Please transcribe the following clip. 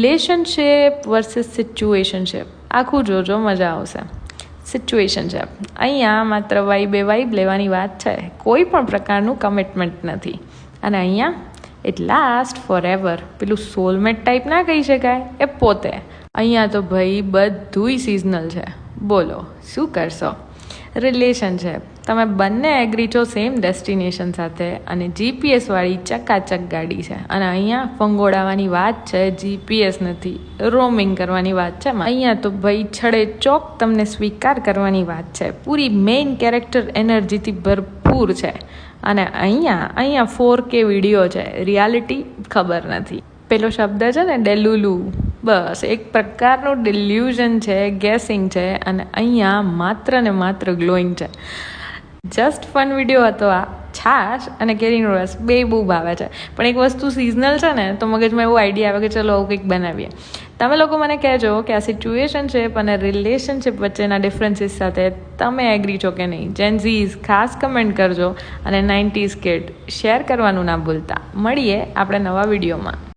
Relationship versus સિચ્યુએશનશિપ આખું જોજો, મજા આવશે. સિચ્યુએશનશિપ અહીંયા માત્ર વાઇબ લેવાની વાત છે, કોઈ પણ પ્રકારનું કમિટમેન્ટ નથી. અને અહીંયા ઇટ લાસ્ટ ફોર એવર. પેલું સોલમેટ ટાઈપ ના કહી શકાય, એ પોતે. અહીંયા તો ભાઈ બધુંય સિઝનલ છે. બોલો શું કરશો? રિલેશનશિપ તમે બંને એગ્રી છો સેમ ડેસ્ટિનેશન સાથે, અને જીપીએસ વાળી ચકાચક ગાડી છે. અને અહીંયા ફંગોડાવાની વાત છે, જીપીએસ નથી, રોમિંગ કરવાની વાત છે. અહીંયા તો ભાઈ છડે ચોક તમને સ્વીકાર કરવાની વાત છે. પૂરી મેઇન કેરેક્ટર એનર્જીથી ભરપૂર છે. અને અહીંયા 4K વિડીયો છે, રિયાલિટી ખબર નથી. પેલો શબ્દ છે ને ડેલુલુ, બસ એક પ્રકારનું ડિલ્યુઝન છે, ગેસિંગ છે. અને અહીંયા માત્ર ને માત્ર ગ્લોઈંગ છે. જસ્ટ ફન વિડીયો હતો આ. છાશ અને કેરીનો રસ બે બહુ ભાવે છે, પણ એક વસ્તુ સિઝનલ છે ને, તો મગજમાં એવું આઈડિયા આવે કે ચલો આવું કંઈક બનાવીએ. તમે લોકો મને કહેજો કે આ સિચ્યુએશનશિપ અને રિલેશનશિપ વચ્ચેના ડિફરન્સીસ સાથે તમે એગ્રી છો કે નહીં. જેનઝીઝ ખાસ કમેન્ટ કરજો, અને 90s કિડ શેર કરવાનું ના ભૂલતા. મળીએ આપણે નવા વિડીયોમાં.